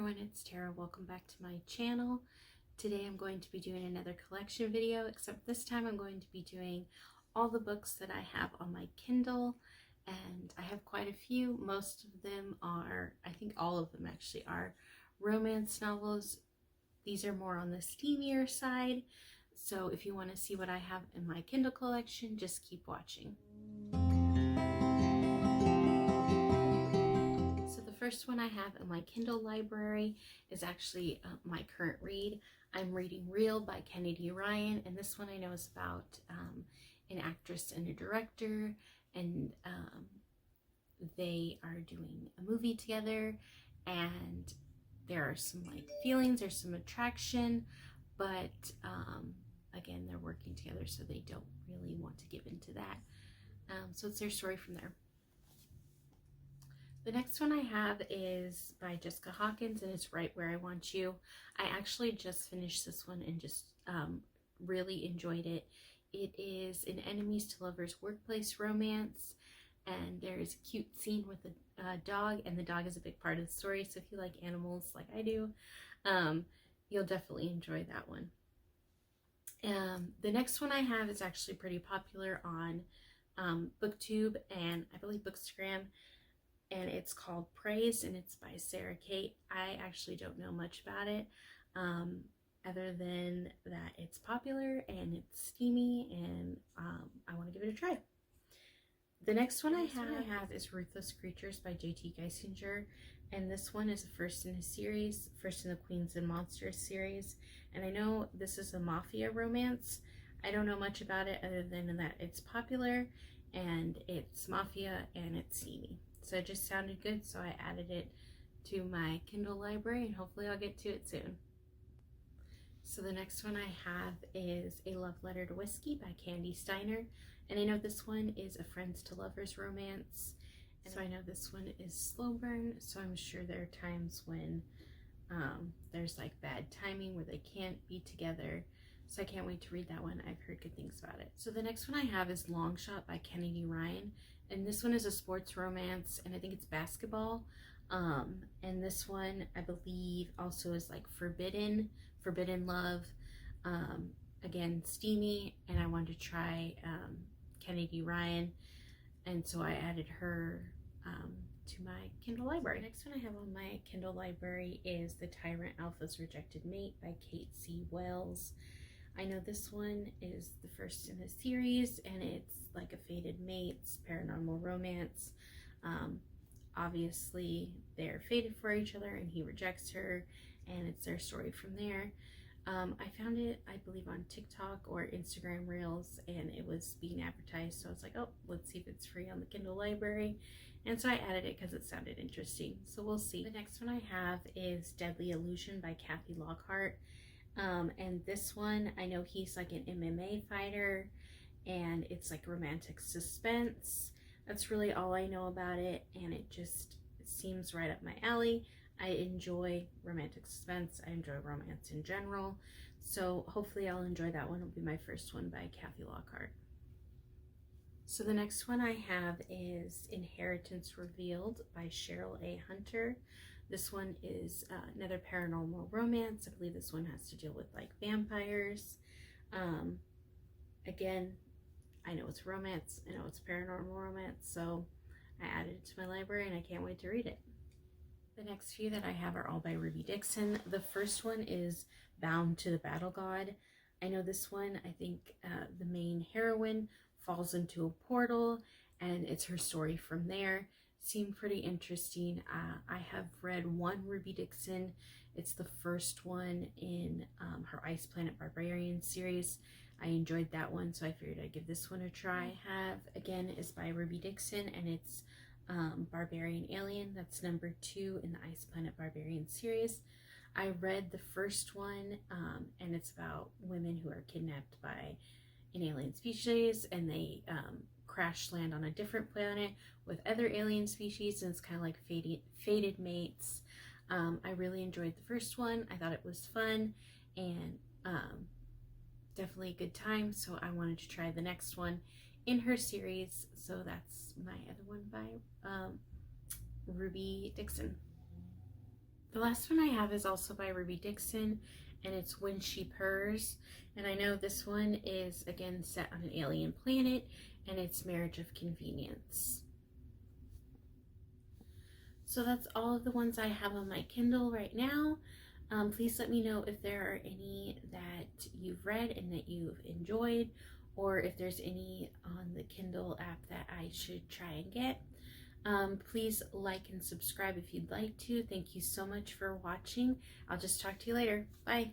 everyone, it's Tara. Welcome back to my channel. Today I'm going to be doing another collection video, except this time I'm going to be doing all the books that I have on my Kindle, and I have quite a few. Most of them are, I think all of them actually are romance novels. These are more on the steamier side, so if you want to see what I have in my Kindle collection, just keep watching. First one I have in my Kindle library is actually my current read. I'm reading Real by Kennedy Ryan, and this one I know is about an actress and a director, and they are doing a movie together, and there are some like feelings, there's some attraction, but again, they're working together, so they don't really want to give into that. So it's their story from there. The next one I have is by Jessica Hawkins, and it's Right Where I Want You. I actually just finished this one and just really enjoyed it. It is an enemies to lovers workplace romance, and there is a cute scene with a dog, and the dog is a big part of the story, so if you like animals like I do, you'll definitely enjoy that one. The next one I have is actually pretty popular on BookTube and I believe Bookstagram, and it's called Praise, and it's by Sarah Kate. I actually don't know much about it, other than that it's popular and it's steamy, and I want to give it a try. The next one I have is Ruthless Creatures by J.T. Geisinger, and this one is the first in a series, first in the Queens and Monsters series, and I know this is a mafia romance. I don't know much about it other than that it's popular, and it's mafia, and it's steamy. So it just sounded good, so I added it to my Kindle library, and hopefully I'll get to it soon. So the next one I have is A Love Letter to Whiskey by Candy Steiner, and I know this one is a friends to lovers romance, and so I know this one is slow burn, so I'm sure there are times when there's like bad timing where they can't be together, so I can't wait to read that one. I've heard good things about it. So the next one I have is Long Shot by Kennedy Ryan, and this one is a sports romance, and I think it's basketball. And this one I believe also is like forbidden love. Again, steamy, and I wanted to try Kennedy Ryan, and so I added her to my Kindle library. The next one I have on my Kindle library is The Tyrant, Alpha's Rejected Mate by Kate C. Wells. I know this one is the first in the series, and it's like a fated mates, paranormal romance. Obviously they're fated for each other, and he rejects her, and it's their story from there. I found it, I believe, on TikTok or Instagram Reels, and it was being advertised, so I was like, oh, let's see if it's free on the Kindle library, and so I added it because it sounded interesting, so we'll see. The next one I have is Deadly Illusion by Kathy Lockhart. And this one, I know he's like an MMA fighter, and it's like romantic suspense. That's really all I know about it, and it just seems right up my alley. I enjoy romantic suspense. I enjoy romance in general, so hopefully I'll enjoy that one. It'll be my first one by Kathy Lockhart. So the next one I have is Inheritance Revealed by Cheryl A. Hunter. This one is another paranormal romance. I believe this one has to deal with like vampires. Again, I know it's romance, I know it's paranormal romance, so I added it to my library, and I can't wait to read it. The next few that I have are all by Ruby Dixon. The first one is Bound to the Battle God. I know this one, I think the main heroine falls into a portal, and it's her story from there. Seemed pretty interesting. I have read one Ruby Dixon. It's the first one in her Ice Planet Barbarian series. I enjoyed that one, so I figured I'd give this one a try. I have, again, is by Ruby Dixon, and it's Barbarian Alien. That's number 2 in the Ice Planet Barbarian series. I read the first one, and it's about women who are kidnapped by an alien species, and they crash land on a different planet with other alien species, and it's kind of like fated mates. I really enjoyed the first one. I thought it was fun, and definitely a good time, so I wanted to try the next one in her series, so that's my other one by Ruby Dixon. The last one I have is also by Ruby Dixon, and it's When She Purrs. And I know this one is, again, set on an alien planet, and it's Marriage of Convenience. So that's all of the ones I have on my Kindle right now. Please let me know if there are any that you've read and that you've enjoyed, or if there's any on the Kindle app that I should try and get. Please like and subscribe if you'd like to. Thank you so much for watching. I'll just talk to you later. Bye.